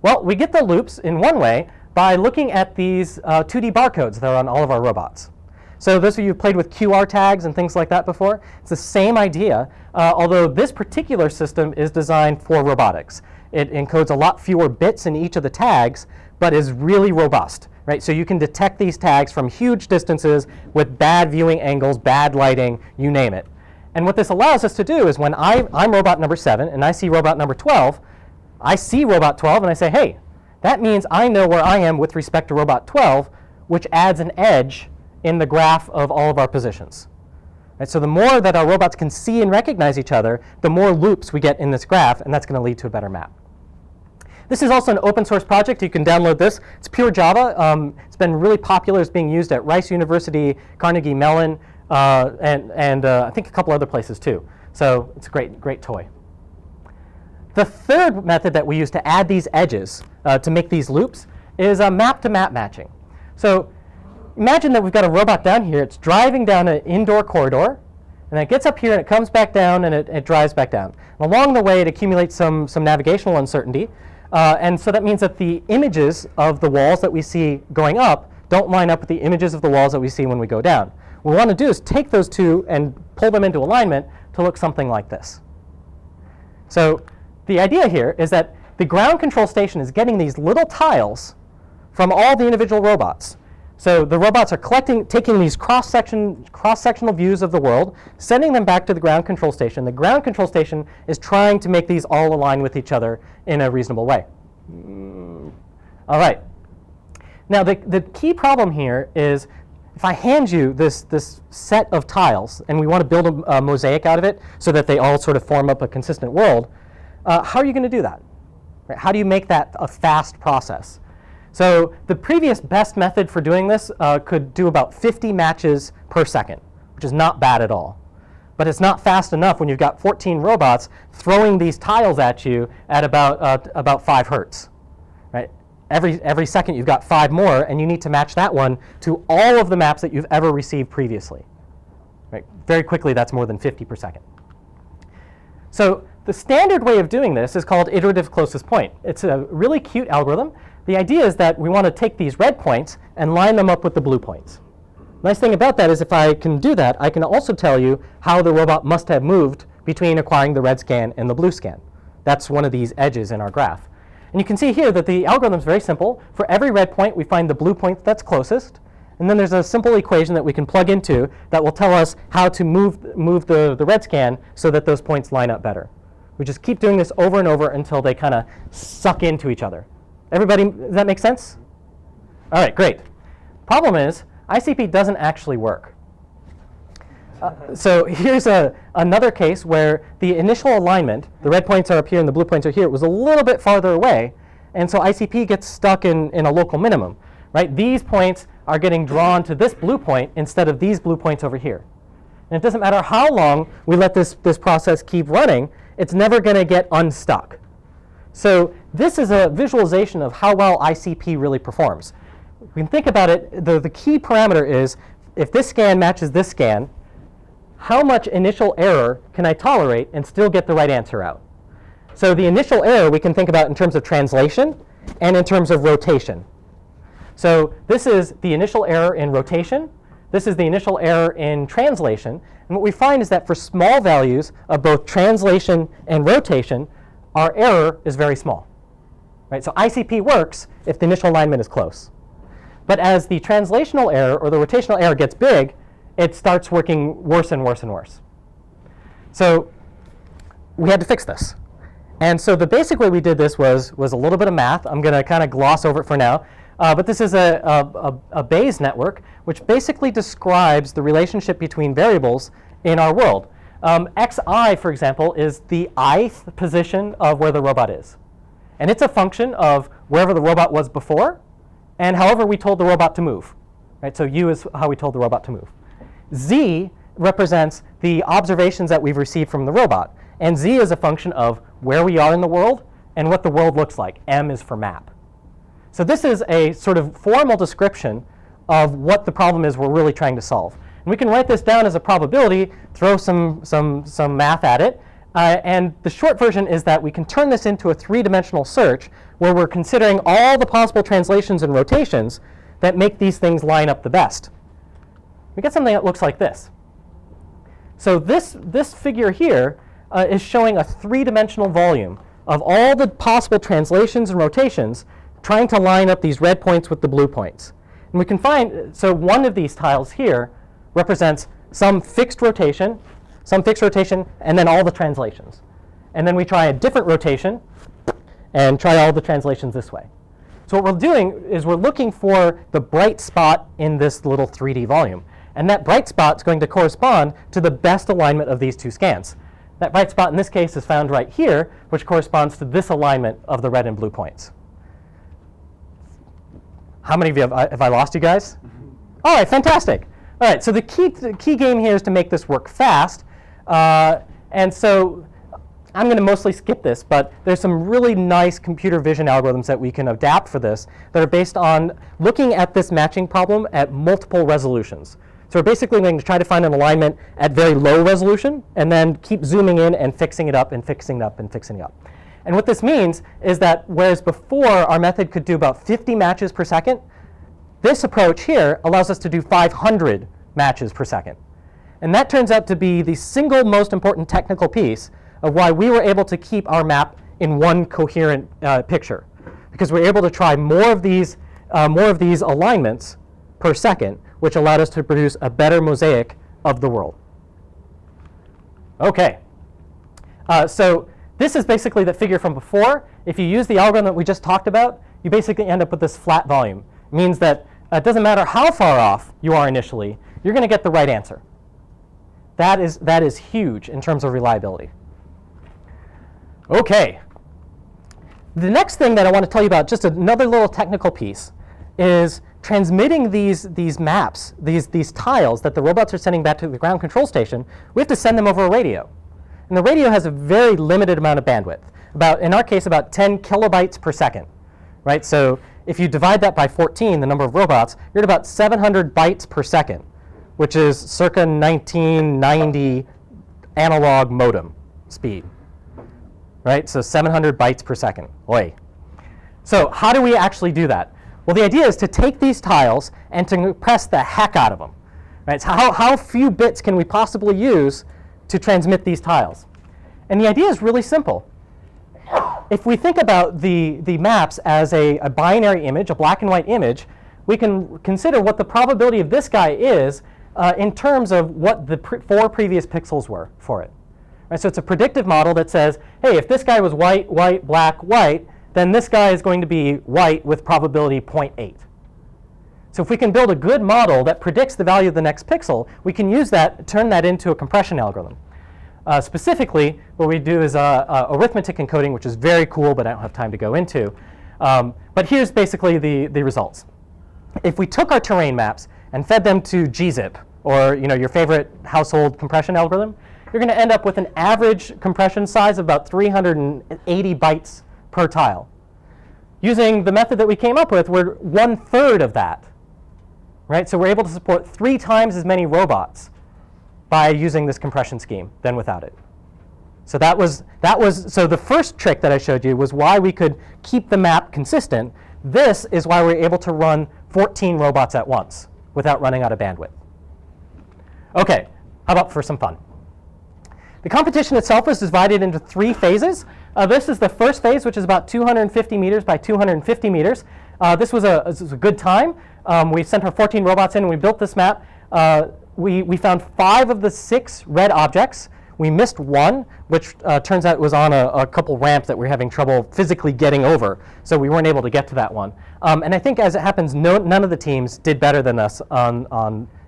Well, we get the loops in one way by looking at these 2D barcodes that are on all of our robots. So those of you who've played with QR tags and things like that before, it's the same idea, although this particular system is designed for robotics. It encodes a lot fewer bits in each of the tags, but is really robust. Right? So you can detect these tags from huge distances with bad viewing angles, bad lighting, you name it. And what this allows us to do is when I'm robot number 7 and I see robot number 12, I see robot 12 and I say, hey, that means I know where I am with respect to robot 12, which adds an edge in the graph of all of our positions. Right? So the more that our robots can see and recognize each other, the more loops we get in this graph, and that's going to lead to a better map. This is also an open source project. You can download this. It's pure Java. It's been really popular. It's being used at Rice University, Carnegie Mellon, and I think a couple other places too. So it's a great toy. The third method that we use to add these edges, to make these loops, is map-to-map matching. So imagine that we've got a robot down here. It's driving down an indoor corridor, and then it gets up here and it comes back down and it drives back down. And along the way, it accumulates some navigational uncertainty. And so that means that the images of the walls that we see going up don't line up with the images of the walls that we see when we go down. What we want to do is take those two and pull them into alignment to look something like this. So the idea here is that the ground control station is getting these little tiles from all the individual robots. So the robots are taking these cross-sectional views of the world, sending them back to the ground control station. The ground control station is trying to make these all align with each other in a reasonable way. All right. Now the key problem here is if I hand you this set of tiles and we want to build a mosaic out of it so that they all sort of form up a consistent world, how are you going to do that? Right? How do you make that a fast process? So the previous best method for doing this could do about 50 matches per second, which is not bad at all. But it's not fast enough when you've got 14 robots throwing these tiles at you at about 5 hertz. Right? Every second you've got 5 more, and you need to match that one to all of the maps that you've ever received previously. Right? Very quickly, that's more than 50 per second. So the standard way of doing this is called iterative closest point. It's a really cute algorithm. The idea is that we want to take these red points and line them up with the blue points. Nice thing about that is if I can do that, I can also tell you how the robot must have moved between acquiring the red scan and the blue scan. That's one of these edges in our graph. And you can see here that the algorithm is very simple. For every red point, we find the blue point that's closest. And then there's a simple equation that we can plug into that will tell us how to move the red scan so that those points line up better. We just keep doing this over and over until they kind of suck into each other. Everybody, does that make sense? All right, great. Problem is, ICP doesn't actually work. So here's another case where the initial alignment, the red points are up here and the blue points are here, was a little bit farther away. And so ICP gets stuck in a local minimum. Right? These points are getting drawn to this blue point instead of these blue points over here. And it doesn't matter how long we let this process keep running, it's never going to get unstuck. So this is a visualization of how well ICP really performs. We can think about it, the key parameter is if this scan matches this scan, how much initial error can I tolerate and still get the right answer out? So the initial error we can think about in terms of translation and in terms of rotation. So this is the initial error in rotation. This is the initial error in translation. And what we find is that for small values of both translation and rotation, our error is very small. Right? So ICP works if the initial alignment is close. But as the translational error or the rotational error gets big, it starts working worse and worse and worse. So we had to fix this. And so the basic way we did this was a little bit of math. I'm going to kind of gloss over it for now. But this is a Bayes network, which basically describes the relationship between variables in our world. xi, for example, is the ith position of where the robot is. And it's a function of wherever the robot was before and however we told the robot to move. Right? So u is how we told the robot to move. Z represents the observations that we've received from the robot. And z is a function of where we are in the world and what the world looks like. M is for map. So this is a sort of formal description of what the problem is we're really trying to solve. And we can write this down as a probability, throw some math at it. And the short version is that we can turn this into a 3-dimensional search where we're considering all the possible translations and rotations that make these things line up the best. We get something that looks like this. So this figure here is showing a 3-dimensional volume of all the possible translations and rotations trying to line up these red points with the blue points. And we can find, so one of these tiles here represents some fixed rotation, and then all the translations. And then we try a different rotation and try all the translations this way. So what we're doing is we're looking for the bright spot in this little 3D volume. And that bright spot is going to correspond to the best alignment of these two scans. That bright spot in this case is found right here, which corresponds to this alignment of the red and blue points. How many of you have I lost you guys? All right, fantastic. All right, so the key game here is to make this work fast. And so I'm going to mostly skip this, but there's some really nice computer vision algorithms that we can adapt for this that are based on looking at this matching problem at multiple resolutions. So we're basically going to try to find an alignment at very low resolution and then keep zooming in and fixing it up and fixing it up and fixing it up. And what this means is that whereas before our method could do about 50 matches per second, this approach here allows us to do 500 matches per second. And that turns out to be the single most important technical piece of why we were able to keep our map in one coherent picture, because we're able to try more of these alignments per second, which allowed us to produce a better mosaic of the world. Okay, so this is basically the figure from before. If you use the algorithm that we just talked about, you basically end up with this flat volume. It means that it doesn't matter how far off you are initially, you're going to get the right answer. That is huge in terms of reliability. Okay. The next thing that I want to tell you about, just another little technical piece, is transmitting these maps, these tiles that the robots are sending back to the ground control station. We have to send them over a radio. And the radio has a very limited amount of bandwidth, in our case, about 10 kilobytes per second. Right? So if you divide that by 14, the number of robots, you're at about 700 bytes per second, which is circa 1990 analog modem speed. Right? So 700 bytes per second. Oi. So how do we actually do that? Well, the idea is to take these tiles and to compress the heck out of them. Right? So how few bits can we possibly use to transmit these tiles? And the idea is really simple. If we think about the maps as a binary image, a black and white image, we can consider what the probability of this guy is in terms of what the 4 previous pixels were for it. Right, so it's a predictive model that says, hey, if this guy was white, white, black, white, then this guy is going to be white with probability 0.8. So if we can build a good model that predicts the value of the next pixel, we can use that, turn that into a compression algorithm. Specifically, what we do is arithmetic encoding, which is very cool, but I don't have time to go into. But here's basically the results. If we took our terrain maps and fed them to gzip, or your favorite household compression algorithm, you're going to end up with an average compression size of about 380 bytes per tile. Using the method that we came up with, we're 1/3 of that. Right? So we're able to support 3 times as many robots by using this compression scheme than without it. So so the first trick that I showed you was why we could keep the map consistent. This is why we're able to run 14 robots at once without running out of bandwidth. Okay, how about for some fun? The competition itself was divided into 3 phases. This is the first phase, which is about 250 meters by 250 meters. This was a good time. We sent our 14 robots in and we built this map. We found 5 of the 6 red objects. We missed 1, which turns out was on a couple ramps that we were having trouble physically getting over. So we weren't able to get to that one. And I think as it happens, none of the teams did better than us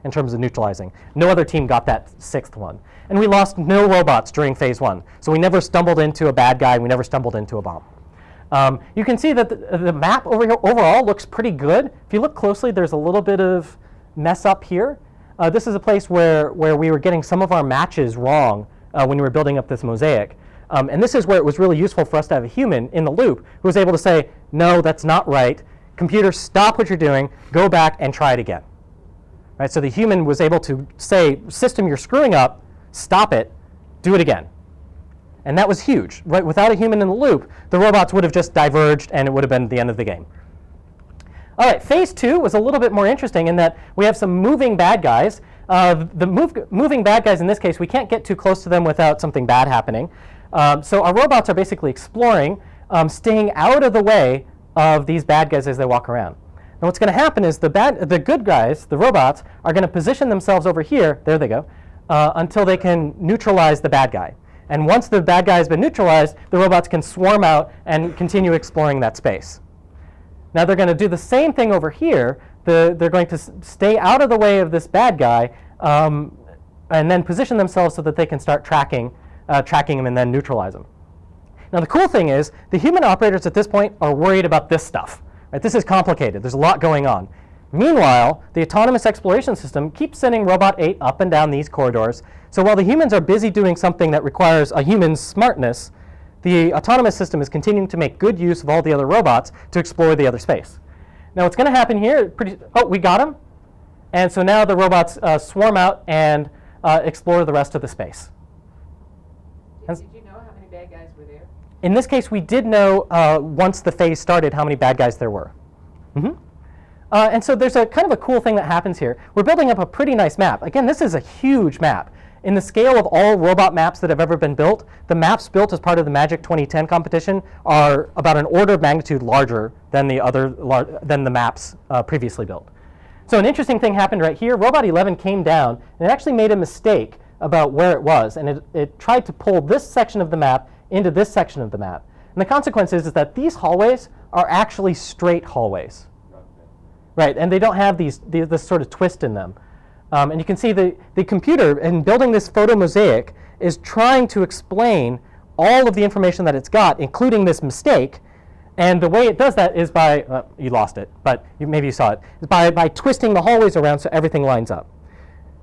in terms of neutralizing. No other team got that 6th one. And we lost no robots during phase 1. So we never stumbled into a bad guy. We never stumbled into a bomb. You can see that the map over here overall looks pretty good. If you look closely, there's a little bit of mess up here. This is a place where we were getting some of our matches wrong when we were building up this mosaic. And this is where it was really useful for us to have a human in the loop who was able to say, no, that's not right. Computer, stop what you're doing. Go back and try it again. Right? So the human was able to say, system, you're screwing up. Stop it. Do it again. And that was huge. Right? Without a human in the loop, the robots would have just diverged and it would have been the end of the game. All right, phase 2 was a little bit more interesting in that we have some moving bad guys. Moving bad guys in this case, we can't get too close to them without something bad happening. So our robots are basically exploring, staying out of the way of these bad guys as they walk around. Now what's going to happen is the good guys, the robots, are going to position themselves over here, there they go, until they can neutralize the bad guy. And once the bad guy has been neutralized, the robots can swarm out and continue exploring that space. Now they're going to do the same thing over here. They're going to stay out of the way of this bad guy and then position themselves so that they can start tracking him and then neutralize him. Now the cool thing is the human operators at this point are worried about this stuff. Right? This is complicated. There's a lot going on. Meanwhile, the autonomous exploration system keeps sending Robot 8 up and down these corridors. So while the humans are busy doing something that requires a human's smartness, the autonomous system is continuing to make good use of all the other robots to explore the other space. Now what's going to happen here, oh, we got him. And so now the robots swarm out and explore the rest of the space. Did you know how many bad guys were there? In this case, we did know once the phase started how many bad guys there were. And so there's a kind of a cool thing that happens here. We're building up a pretty nice map. Again, this is a huge map. In the scale of all robot maps that have ever been built, the maps built as part of the Magic 2010 competition are about an order of magnitude larger than the maps previously built. So an interesting thing happened right here. Robot 11 came down, and it actually made a mistake about where it was, and it tried to pull this section of the map into this section of the map. And the consequence is that these hallways are actually straight hallways. Right, and they don't have this sort of twist in them. And you can see the computer, in building this photo mosaic, is trying to explain all of the information that it's got, including this mistake. And the way it does that is by, you lost it, but maybe you saw it, is by twisting the hallways around so everything lines up.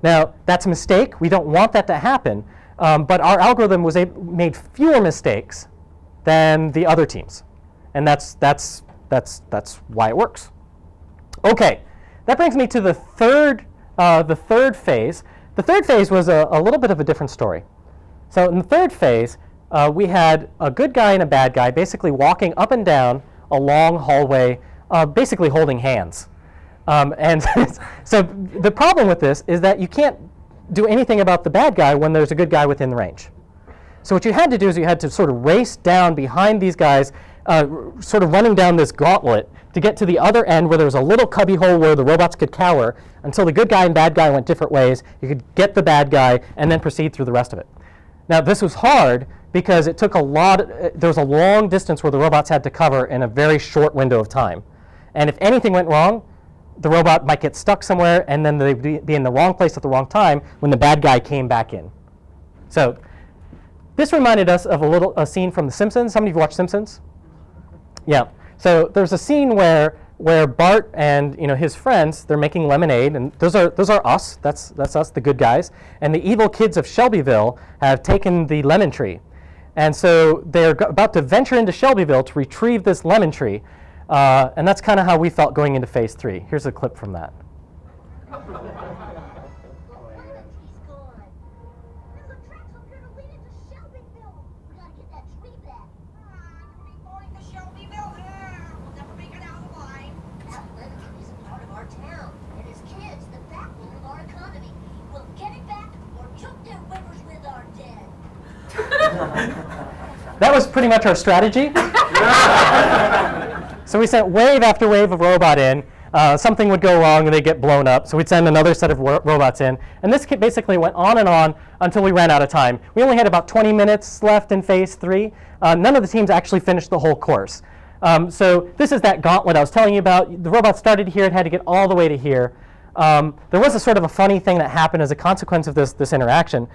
Now, that's a mistake. We don't want that to happen. But our algorithm made fewer mistakes than the other teams. And that's why it works. OK, that brings me to the third phase. The third phase was a little bit of a different story. So in the third phase, we had a good guy and a bad guy basically walking up and down a long hallway, basically holding hands. And so the problem with this is that you can't do anything about the bad guy when there's a good guy within range. So what you had to do is you had to sort of race down behind these guys, sort of running down this gauntlet to get to the other end where there was a little cubby hole where the robots could cower until the good guy and bad guy went different ways. You could get the bad guy and then proceed through the rest of it. Now this was hard because it took there was a long distance where the robots had to cover in a very short window of time. And if anything went wrong, the robot might get stuck somewhere and then they'd be in the wrong place at the wrong time when the bad guy came back in. So this reminded us of a scene from The Simpsons. Some of you watched Simpsons? Yeah. So there's a scene where Bart and his friends, they're making lemonade, and those are us. That's us, the good guys. And the evil kids of Shelbyville have taken the lemon tree, and so they're about to venture into Shelbyville to retrieve this lemon tree, and that's kind of how we felt going into phase 3. Here's a clip from that. That was pretty much our strategy. So we sent wave after wave of robot in. Something would go wrong and they'd get blown up. So we'd send another set of robots in. And this basically went on until we ran out of time. We only had about 20 minutes left in phase 3. None of the teams actually finished the whole course. So this is that gauntlet I was telling you about. The robot started here and had to get all the way to here. There was a sort of a funny thing that happened as a consequence of this interaction.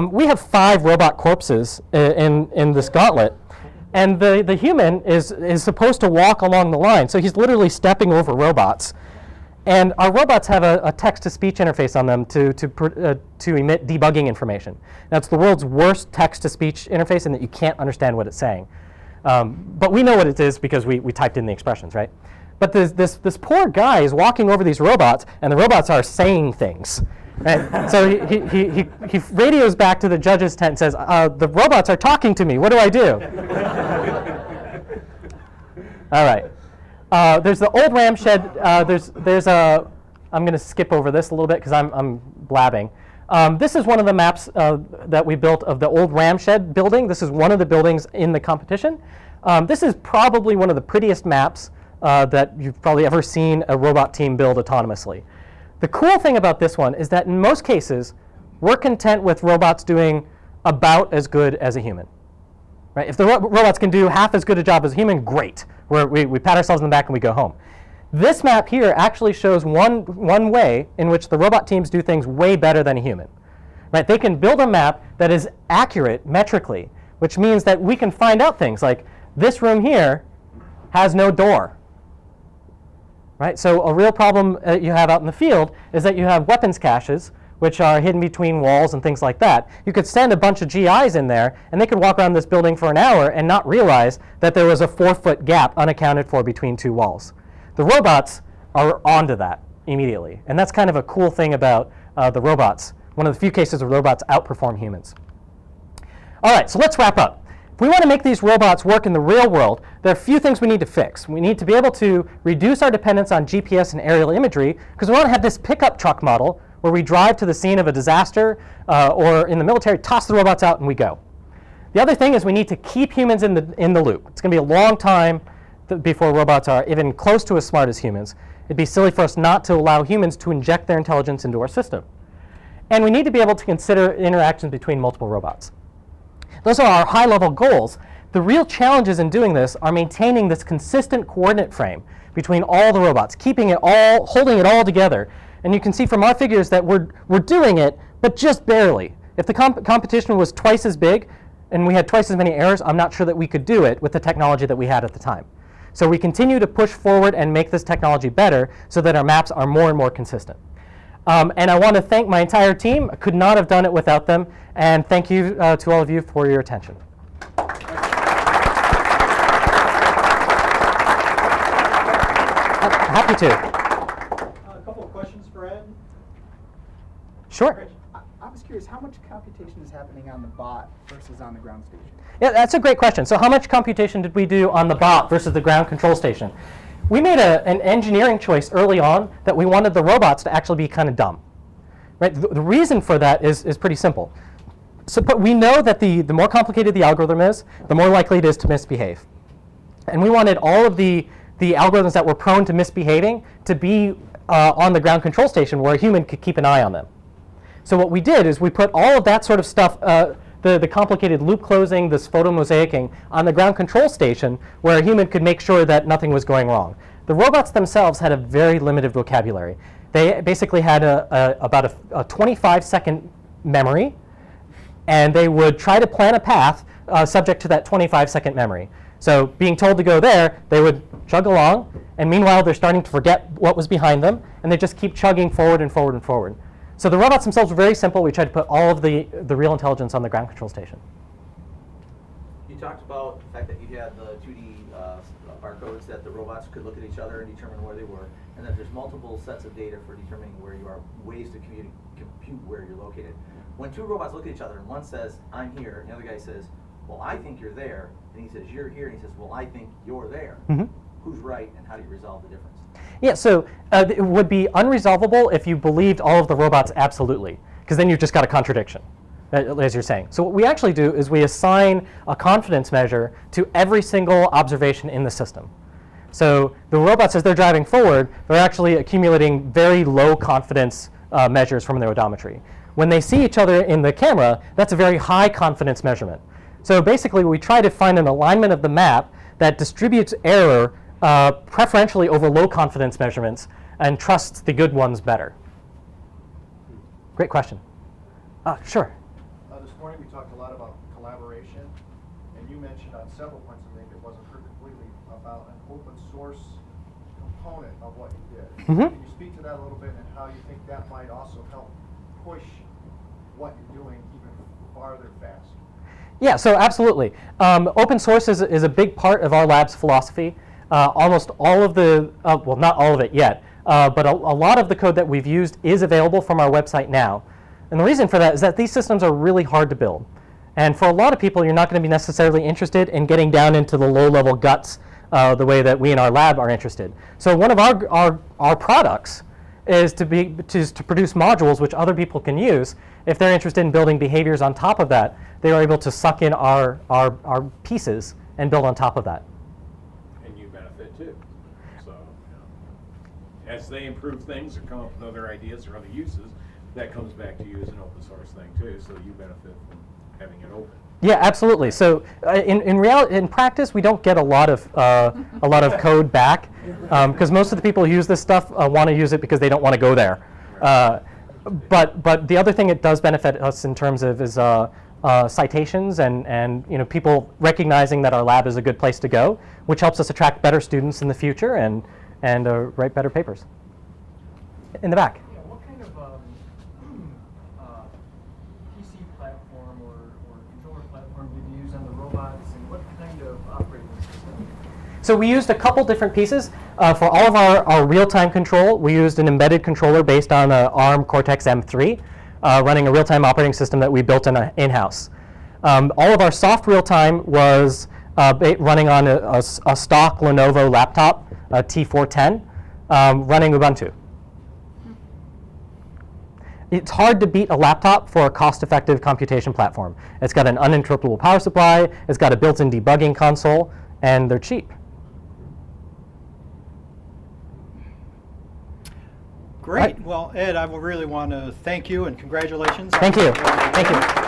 We have 5 robot corpses in this gauntlet, and the human is supposed to walk along the line. So he's literally stepping over robots. And our robots have a text-to-speech interface on them to emit debugging information. Now, it's the world's worst text-to-speech interface in that you can't understand what it's saying. But we know what it is because we typed in the expressions, right? But this poor guy is walking over these robots, and the robots are saying things. Right? So he radios back to the judge's tent and says, the robots are talking to me. What do I do? All right. There's the old ram shed. I'm going to skip over this a little bit because I'm blabbing. This is one of the maps that we built of the old ram shed building. This is one of the buildings in the competition. This is probably one of the prettiest maps that you've probably ever seen a robot team build autonomously. The cool thing about this one is that in most cases, we're content with robots doing about as good as a human. Right? If the robots can do half as good a job as a human, great. We pat ourselves on the back and we go home. This map here actually shows one way in which the robot teams do things way better than a human. Right? They can build a map that is accurate metrically, which means that we can find out things like this room here has no door. right? So a real problem you have out in the field is that you have weapons caches, which are hidden between walls and things like that. You could send a bunch of GIs in there, and they could walk around this building for an hour and not realize that there was a 4-foot gap unaccounted for between two walls. The robots are onto that immediately, and that's kind of a cool thing about the robots. One of the few cases where robots outperform humans. All right, so let's wrap up. If we want to make these robots work in the real world, there are a few things we need to fix. We need to be able to reduce our dependence on GPS and aerial imagery, because we want to have this pickup truck model where we drive to the scene of a disaster, or in the military, toss the robots out and we go. The other thing is we need to keep humans in the loop. It's going to be a long time before robots are even close to as smart as humans. It'd be silly for us not to allow humans to inject their intelligence into our system. And we need to be able to consider interactions between multiple robots. Those are our high-level goals. The real challenges in doing this are maintaining this consistent coordinate frame between all the robots, keeping it all, holding it all together. And you can see from our figures that we're doing it, but just barely. If the competition was twice as big and we had twice as many errors, I'm not sure that we could do it with the technology that we had at the time. So we continue to push forward and make this technology better so that our maps are more and more consistent. And I want to thank my entire team. I could not have done it without them. And thank you to all of you for your attention. Happy to. A couple of questions for Ed. Sure. I was curious, how much computation is happening on the bot versus on the ground station? Yeah, that's a great question. So how much computation did we do on the bot versus the ground control station? We made an engineering choice early on that we wanted the robots to actually be kind of dumb. Right? The reason for that is pretty simple. So, but we know that the more complicated the algorithm is, the more likely it is to misbehave. And we wanted all of the algorithms that were prone to misbehaving to be on the ground control station where a human could keep an eye on them. So what we did is we put all of that sort of stuff, the complicated loop closing, this photo mosaicing, on the ground control station where a human could make sure that nothing was going wrong. The robots themselves had a very limited vocabulary. They basically had about a 25-second memory, and they would try to plan a path subject to that 25-second memory. So being told to go there, they would chug along, and meanwhile they're starting to forget what was behind them, and they just keep chugging forward and forward and forward. So the robots themselves were very simple. We tried to put all of the real intelligence on the ground control station. You talked about the fact that you had the 2D barcodes that the robots could look at each other and determine where they were, and that there's multiple sets of data for determining where you are, ways to compute where you're located. When two robots look at each other and one says, I'm here, and the other guy says, well, I think you're there, and he says, you're here, and he says, well, I think you're there. Mm-hmm. Who's right, and how do you resolve the difference? Yeah, so it would be unresolvable if you believed all of the robots absolutely, because then you've just got a contradiction, as you're saying. So what we actually do is we assign a confidence measure to every single observation in the system. So the robots, as they're driving forward, they're actually accumulating very low confidence measures from their odometry. When they see each other in the camera, that's a very high confidence measurement. So basically, we try to find an alignment of the map that distributes error preferentially over low confidence measurements and trusts the good ones better. Great question. Sure. This morning we talked a lot about collaboration, and you mentioned on several points, I think it wasn't heard completely, about an open source component of what you did. Mm-hmm. Can you speak to that a little bit and how you think that might also help push what you're doing even farther fast? Yeah, so absolutely. Open source is a big part of our lab's philosophy. Almost all of the, well, not all of it yet, but a lot of the code that we've used is available from our website now. And the reason for that is that these systems are really hard to build. And for a lot of people, you're not going to be necessarily interested in getting down into the low-level guts the way that we in our lab are interested. So one of our products is to produce modules which other people can use. If they're interested in building behaviors on top of that, they are able to suck in our pieces and build on top of that. And you benefit too. So, as they improve things or come up with other ideas or other uses, that comes back to you as an open source thing too. So you benefit from having it open. Yeah, absolutely. So in practice, we don't get a lot of code back because most of the people who use this stuff want to use it because they don't want to go there. But the other thing it does benefit us in terms of is citations and people recognizing that our lab is a good place to go, which helps us attract better students in the future, and and write better papers. In the back. Yeah, what kind of PC platform or controller platform did you use on the robots, and what kind of operating system? So we used a couple different pieces. For all of our real-time control, we used an embedded controller based on an ARM Cortex-M3, running a real-time operating system that we built in-house. All of our soft real-time was running on a stock Lenovo laptop, a T410, running Ubuntu. It's hard to beat a laptop for a cost-effective computation platform. It's got an uninterruptible power supply, it's got a built-in debugging console, and they're cheap. Great. Well, Ed, I really want to thank you and congratulations. Thank you. Thank you.